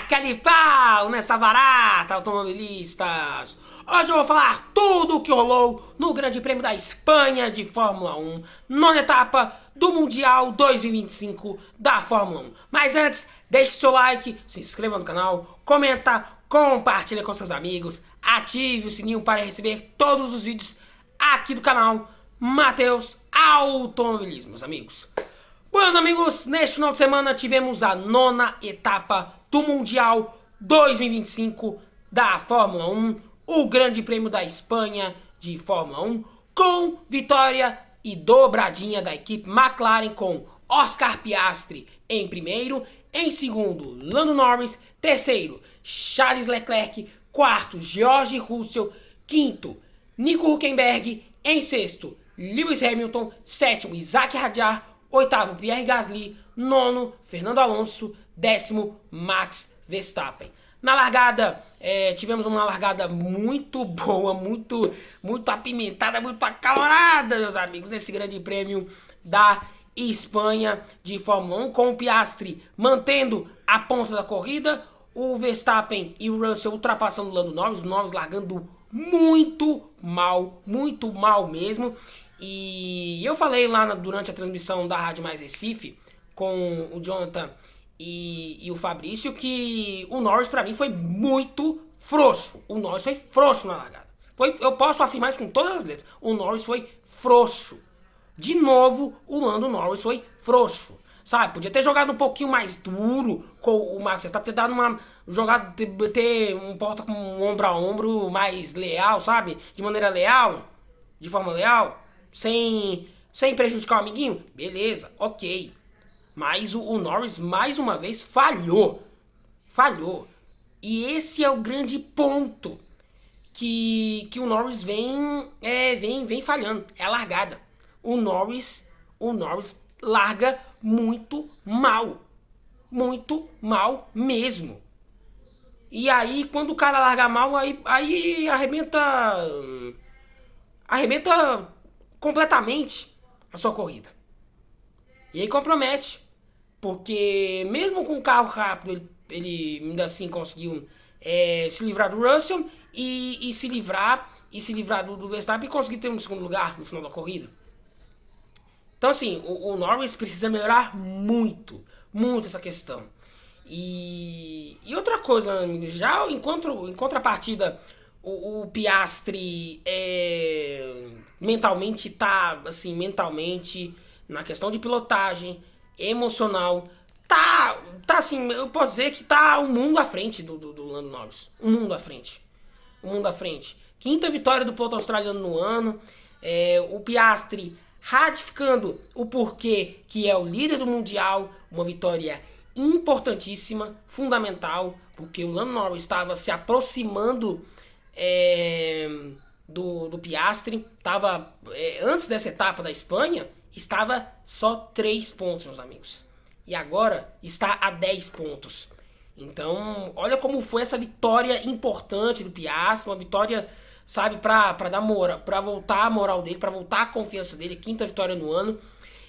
Taca-lhe pau nessa barata, automobilistas! Hoje eu vou falar tudo o que rolou no Grande Prêmio da Espanha de Fórmula 1, nona etapa do Mundial 2025 da Fórmula 1. Mas antes, deixe seu like, se inscreva no canal, comenta, compartilha com seus amigos, ative o sininho para receber todos os vídeos aqui do canal Matheus Automobilismo, meus amigos. Meus amigos, neste final de semana tivemos a nona etapa do Mundial 2025 da Fórmula 1, o Grande Prêmio da Espanha de Fórmula 1, com vitória e dobradinha da equipe McLaren, com Oscar Piastri em primeiro, em segundo Lando Norris, terceiro Charles Leclerc, quarto George Russell, quinto Nico Hülkenberg, em sexto Lewis Hamilton, sétimo Isaac Hadjar, oitavo Pierre Gasly, nono Fernando Alonso, décimo Max Verstappen. Na largada, tivemos uma largada muito boa, muito apimentada, muito acalorada, meus amigos, nesse grande prêmio da Espanha de Fórmula 1, com o Piastri mantendo a ponta da corrida, o Verstappen e o Russell ultrapassando o Lando Norris, o Norris largando muito mal mesmo. E eu falei lá durante a transmissão da Rádio Mais Recife com o Jonathan e o Fabrício que o Norris pra mim foi muito frouxo. O Norris foi frouxo na largada. Eu posso afirmar isso com todas as letras. O Norris foi frouxo. De novo, o Lando Norris foi frouxo. Sabe, podia ter jogado um pouquinho mais duro com o Max Verstappen, ter dado uma jogada, ter um porta com um ombro a ombro mais leal, sabe? De maneira leal, de forma leal. Sem prejudicar o amiguinho? Beleza, ok. Mas o Norris, mais uma vez, falhou. E esse é o grande ponto que o Norris vem falhando. É a largada. O Norris larga muito mal. Muito mal mesmo. E aí, quando o cara larga mal, aí arrebenta completamente a sua corrida. E aí compromete. Porque mesmo com um carro rápido, ele ainda assim conseguiu se livrar do Russell e se livrar do Verstappen e conseguir ter um segundo lugar no final da corrida. Então assim, o Norris precisa melhorar muito essa questão. E outra coisa, já em contrapartida, o Piastri mentalmente na questão de pilotagem, emocional, tá assim, eu posso dizer que tá um mundo à frente do Lando Norris. Um mundo à frente. Quinta vitória do piloto australiano no ano. O Piastri ratificando o porquê que é o líder do Mundial. Uma vitória importantíssima, fundamental, porque o Lando Norris estava se aproximando do Piastri. Antes dessa etapa da Espanha, estava só 3 pontos, meus amigos. E agora está a 10 pontos. Então, olha como foi essa vitória importante do Piastri. Uma vitória, sabe, pra dar moral, pra voltar a moral dele, pra voltar a confiança dele. Quinta vitória no ano.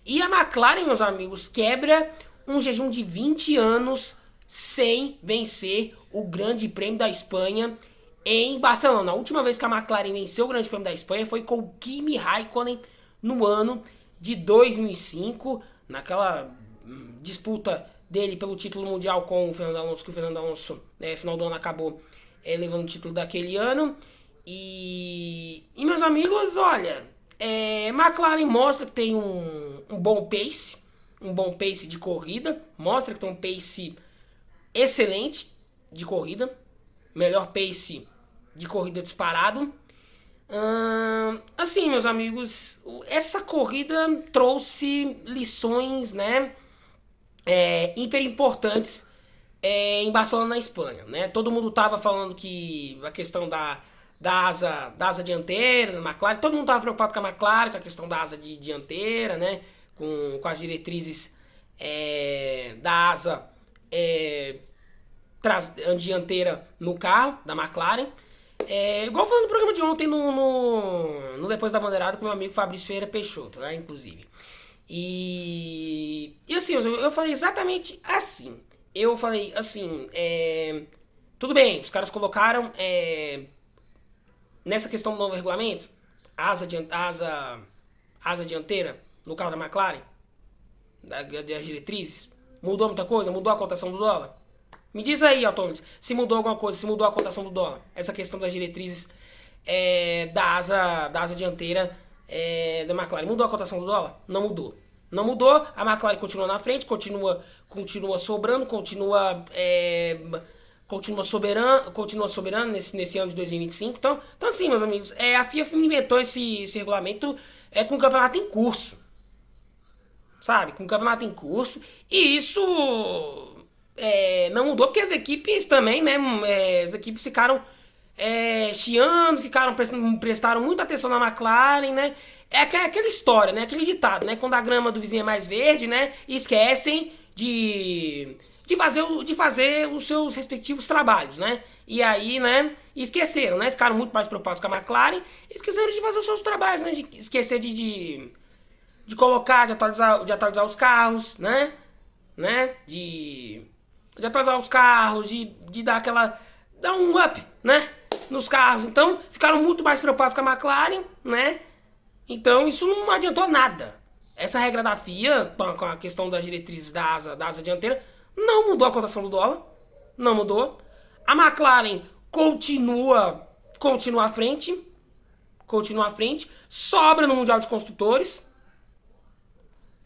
E a McLaren, meus amigos, quebra um jejum de 20 anos sem vencer o Grande Prêmio da Espanha em Barcelona. A última vez que a McLaren venceu o Grande Prêmio da Espanha foi com o Kimi Raikkonen no ano de 2005, naquela disputa dele pelo título mundial com o Fernando Alonso, que o Fernando Alonso, final do ano, acabou levando o título daquele ano. E meus amigos, olha, McLaren mostra que tem um bom pace de corrida, mostra que tem um pace excelente de corrida, melhor pace de corrida disparado. Assim, meus amigos, essa corrida trouxe lições, né, hiper importantes em Barcelona, na Espanha, né? Todo mundo tava falando que a questão da asa dianteira da McLaren, todo mundo tava preocupado com a McLaren, com a questão da asa dianteira, né, com as diretrizes da asa dianteira no carro da McLaren. Igual falando no programa de ontem no Depois da Bandeirada com meu amigo Fabrício Ferreira Peixoto, né, inclusive. E assim, eu falei exatamente assim. eu falei assim, tudo bem, os caras colocaram nessa questão do novo regulamento, asa dianteira no carro da McLaren, das diretrizes, mudou muita coisa? Mudou a cotação do dólar? Me diz aí, Autônomos, se mudou alguma coisa, se mudou a cotação do dólar. Essa questão das diretrizes da asa dianteira da McLaren. Mudou a cotação do dólar? Não mudou. Não mudou, a McLaren continua na frente, continua sobrando, continua soberano nesse ano de 2025. Então assim, meus amigos, a FIA inventou esse regulamento com o campeonato em curso. Sabe? Com o campeonato em curso. E isso não mudou porque as equipes também, né? As equipes ficaram chiando, prestaram muita atenção na McLaren, né? É aquela história, né? Aquele ditado, né? Quando a grama do vizinho é mais verde, né? Esquecem de fazer os seus respectivos trabalhos, né? E aí, né? Esqueceram, né? Ficaram muito mais preocupados com a McLaren. Esqueceram de fazer os seus trabalhos, né? De esquecer de colocar, de atualizar os carros, né? De atualizar os carros, de dar um up, né? Nos carros. Então, ficaram muito mais preocupados com a McLaren, né? Então, isso não adiantou nada. Essa regra da FIA, com a questão das diretrizes da asa dianteira, não mudou a cotação do dólar. Não mudou. A McLaren continua à frente. Continua à frente. Sobra no Mundial de Construtores.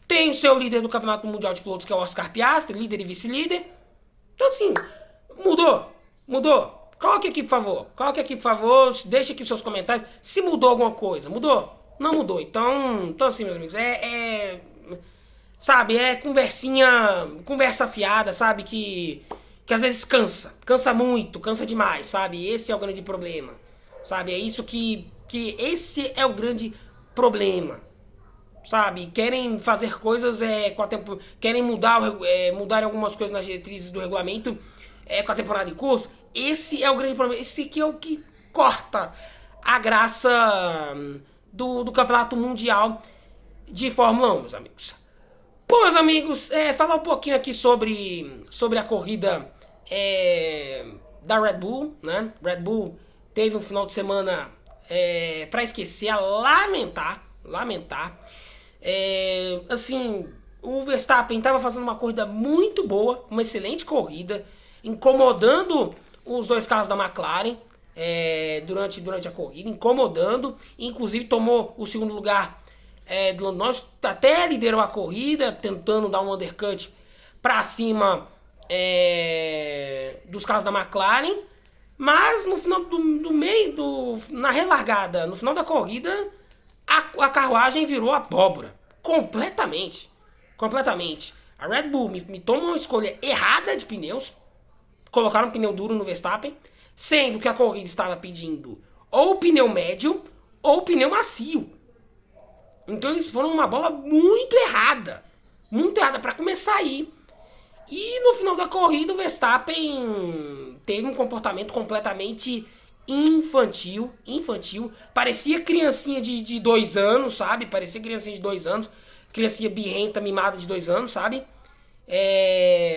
Tem o seu líder do Campeonato Mundial de Pilotos, que é o Oscar Piastri, líder e vice-líder. Então, assim, mudou. Coloque aqui, por favor. Deixe aqui os seus comentários. Se mudou alguma coisa. Mudou? Não mudou. Então assim, meus amigos, sabe, conversa fiada, sabe, que às vezes cansa muito, cansa demais, sabe, esse é o grande problema, sabe, é isso que esse é o grande problema, sabe, querem fazer coisas com a tempo, querem mudar algumas coisas nas diretrizes do regulamento com a temporada em curso. Esse é o grande problema, esse que é o que corta a graça do Campeonato Mundial de Fórmula 1, meus amigos. Bom, meus amigos, falar um pouquinho aqui sobre a corrida da Red Bull, né? Red Bull teve um final de semana para esquecer, a lamentar. Assim, o Verstappen estava fazendo uma corrida muito boa, uma excelente corrida, incomodando os dois carros da McLaren durante a corrida, incomodando, inclusive tomou o segundo lugar do Lando Norris, até liderou a corrida, tentando dar um undercut para cima dos carros da McLaren, mas no final na relargada, no final da corrida, a carruagem virou abóbora, completamente. A Red Bull me tomou uma escolha errada de pneus, colocaram um pneu duro no Verstappen, sendo que a corrida estava pedindo ou pneu médio ou pneu macio. Então eles foram uma bola muito errada para começar aí. E no final da corrida o Verstappen teve um comportamento completamente infantil. Parecia criancinha de 2 anos, sabe? Criancinha birrenta, mimada de 2 anos, sabe?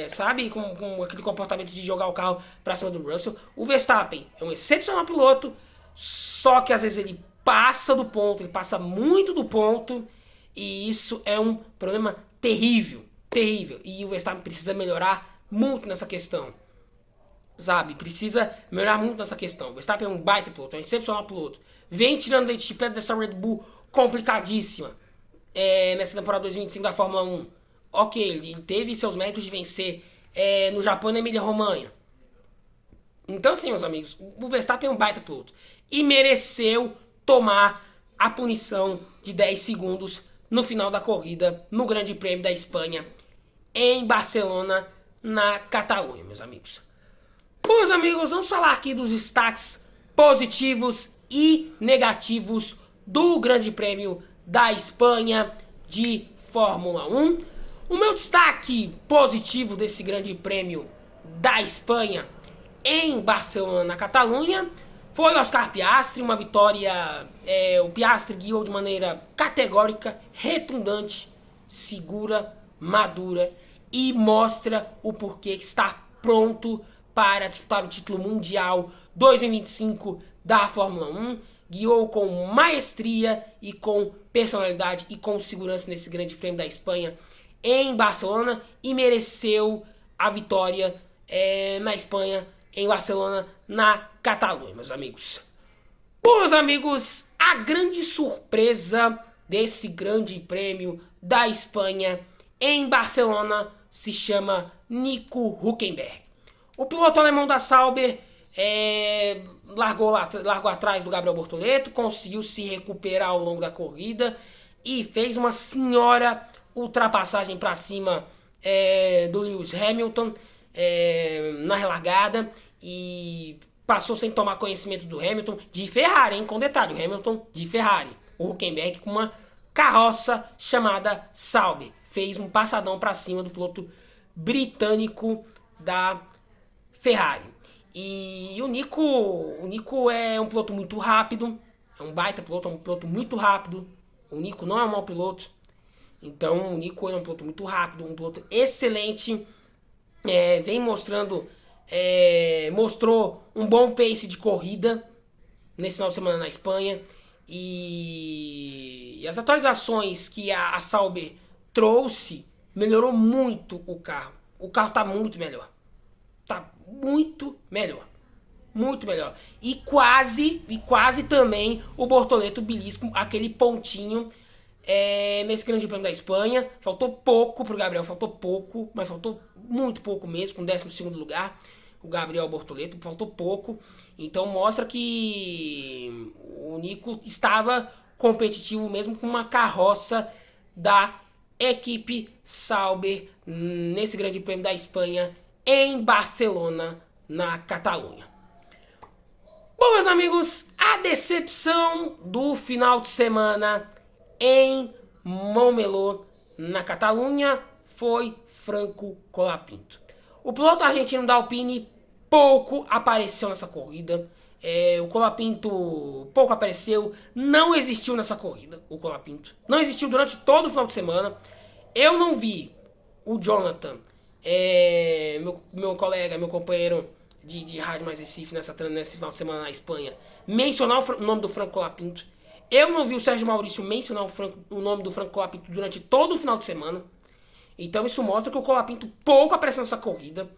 Sabe, com aquele comportamento de jogar o carro pra cima do Russell. O Verstappen é um excepcional piloto, só que às vezes ele passa do ponto, ele passa muito do ponto, e isso é um problema terrível. E o Verstappen precisa melhorar muito nessa questão, sabe? O Verstappen é um baita piloto, é um excepcional piloto. Vem tirando leite de pedra dessa Red Bull complicadíssima nessa temporada 2025 da Fórmula 1. Ok, ele teve seus méritos de vencer no Japão e na Emília-Romanha. Então, assim, meus amigos, o Verstappen é um baita piloto e mereceu tomar a punição de 10 segundos no final da corrida no Grande Prêmio da Espanha em Barcelona, na Catalunha, meus amigos. Bom, meus amigos, vamos falar aqui dos destaques positivos e negativos do Grande Prêmio da Espanha de Fórmula 1. O meu destaque positivo desse Grande Prêmio da Espanha em Barcelona, na Catalunha, foi o Oscar Piastri, uma vitória. O Piastri guiou de maneira categórica, retundante, segura, madura e mostra o porquê que está pronto para disputar o título mundial 2025 da Fórmula 1. Guiou com maestria e com personalidade e com segurança nesse grande prêmio da Espanha em Barcelona e mereceu a vitória na Espanha, em Barcelona, na Catalunha, meus amigos. Bom, meus amigos, a grande surpresa desse grande prêmio da Espanha em Barcelona se chama Nico Hülkenberg. O piloto alemão da Sauber largou atrás do Gabriel Bortoleto, conseguiu se recuperar ao longo da corrida e fez uma senhora ultrapassagem para cima do Lewis Hamilton na relargada e passou sem tomar conhecimento do Hamilton de Ferrari, hein? Com detalhe, o Hamilton de Ferrari, o Hülkenberg com uma carroça chamada Sauber fez um passadão para cima do piloto britânico da Ferrari. E o Nico é um piloto muito rápido, é um baita piloto, é um piloto muito rápido. O Nico não é um mau piloto, então o Nico é um piloto muito rápido, um piloto excelente. Vem mostrou um bom pace de corrida nesse final de semana na Espanha. E as atualizações que a Sauber trouxe melhorou muito o carro. O carro está muito melhor. Tá muito melhor. Muito melhor. E quase também o Bortoleto belisca aquele pontinho nesse grande prêmio da Espanha. Faltou pouco pro Gabriel, mas faltou muito pouco mesmo, com 12º lugar. O Gabriel Bortoleto, faltou pouco. Então mostra que o Nico estava competitivo mesmo com uma carroça da equipe Sauber nesse grande prêmio da Espanha em Barcelona, na Catalunha. Bom, meus amigos, a decepção do final de semana em Montmeló, na Catalunha, foi Franco Colapinto. O piloto argentino da Alpine pouco apareceu nessa corrida. O Colapinto pouco apareceu, não existiu nessa corrida, o Colapinto. Não existiu durante todo o final de semana. Eu não vi o Jonathan, meu colega, meu companheiro de Rádio Mais Recife nesse final de semana na Espanha, mencionar o nome do Franco Colapinto. Eu não vi o Sérgio Maurício mencionar o nome do Franco Colapinto durante todo o final de semana. Então isso mostra que o Colapinto pouco apareceu nessa corrida.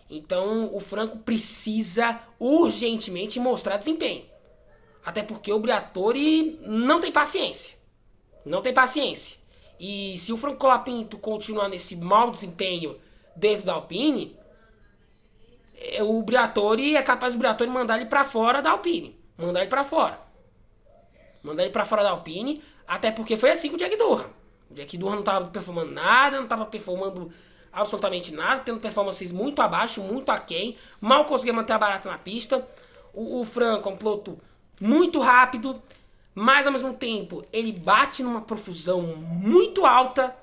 Então o Franco precisa urgentemente mostrar desempenho. Até porque o Briatore não tem paciência. Não tem paciência. E se o Franco Colapinto continuar nesse mau desempenho dentro da Alpine, o Briatore é capaz do Briatore mandar ele pra fora da Alpine. Mandar ele pra fora da Alpine, até porque foi assim com o Jack Durham. O Jack Durham não tava performando nada, não tava performando absolutamente nada, tendo performances muito abaixo, muito aquém, mal conseguia manter a barata na pista. O Franco é um piloto muito rápido, mas ao mesmo tempo ele bate numa profusão muito alta,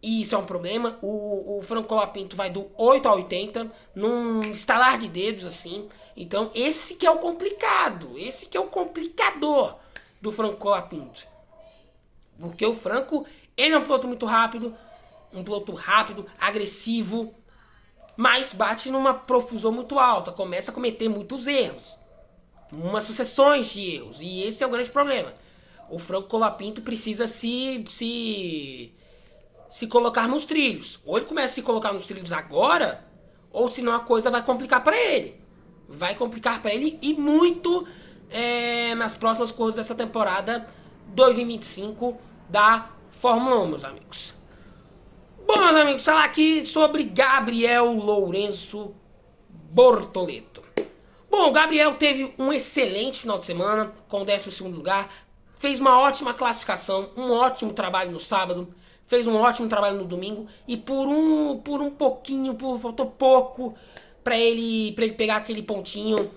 e isso é um problema. O Franco Colapinto vai do 8 a 80 num estalar de dedos assim. Então esse que é o complicado, esse que é o complicador do Franco Colapinto. Porque o Franco, ele é um piloto muito rápido, agressivo, mas bate numa profusão muito alta, começa a cometer muitos erros, umas sucessões de erros, e esse é o grande problema. O Franco Colapinto precisa se colocar nos trilhos. Ou ele começa a se colocar nos trilhos agora, ou senão a coisa vai complicar para ele. Vai complicar para ele e muito nas próximas corridas dessa temporada 2025 da Fórmula 1, meus amigos. Bom, meus amigos, falar aqui sobre Gabriel Lourenço Bortoleto. Bom, o Gabriel teve um excelente final de semana, com o 12º lugar. Fez uma ótima classificação, um ótimo trabalho no sábado. Fez um ótimo trabalho no domingo. E faltou pouco para ele pegar aquele pontinho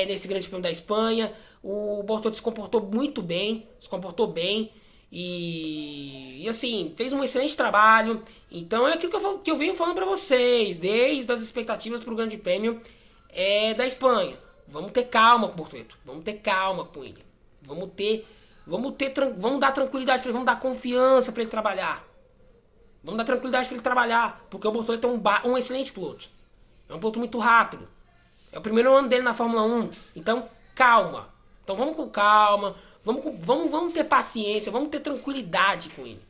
nesse grande prêmio da Espanha. O Bortoleto se comportou muito bem, e assim, fez um excelente trabalho. Então é aquilo que eu venho falando pra vocês, desde as expectativas pro grande prêmio da Espanha. Vamos ter calma com o Bortoleto, vamos ter calma com ele. Vamos dar tranquilidade pra ele, vamos dar confiança pra ele trabalhar. Vamos dar tranquilidade para ele trabalhar, porque o Bortoleto é um excelente piloto. É um piloto muito rápido. É o primeiro ano dele na Fórmula 1. Então, calma. Então vamos com calma. Vamos ter paciência. Vamos ter tranquilidade com ele.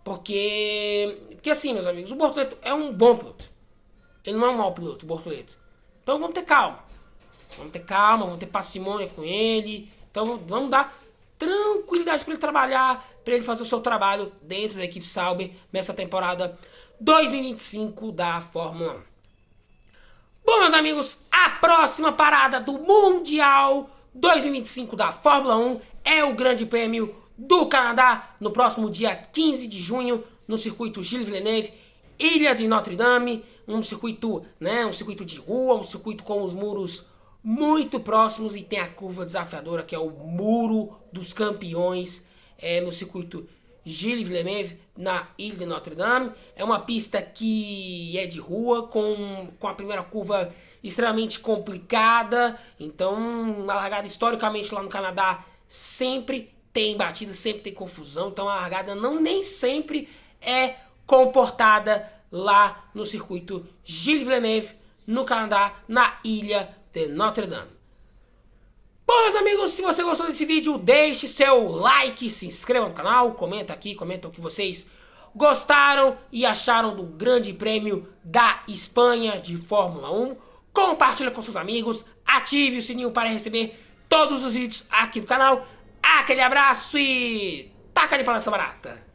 Porque assim, meus amigos, o Bortoleto é um bom piloto. Ele não é um mau piloto, o Bortoleto. Então vamos ter calma. Vamos ter calma, vamos ter parcimônia com ele. Então vamos dar tranquilidade para ele trabalhar, para ele fazer o seu trabalho dentro da equipe Sauber nessa temporada 2025 da Fórmula 1. Bom, meus amigos, a próxima parada do Mundial 2025 da Fórmula 1 é o Grande Prêmio do Canadá, no próximo dia 15 de junho, no circuito Gilles Villeneuve, Ilha de Notre Dame, um circuito de rua, um circuito com os muros muito próximos e tem a curva desafiadora, que é o Muro dos Campeões, no circuito Gilles Villeneuve, na Ilha de Notre Dame. É uma pista que é de rua, com a primeira curva extremamente complicada. Então, na largada, historicamente, lá no Canadá, sempre tem batida, sempre tem confusão. Então, a largada nem sempre é comportada lá no circuito Gilles Villeneuve, no Canadá, na Ilha de Notre Dame. Bom, meus amigos, se você gostou desse vídeo, deixe seu like, se inscreva no canal, comenta aqui, comenta o que vocês gostaram e acharam do Grande Prêmio da Espanha de Fórmula 1. Compartilha com seus amigos, ative o sininho para receber todos os vídeos aqui do canal. Aquele abraço e taca de palhaça barata!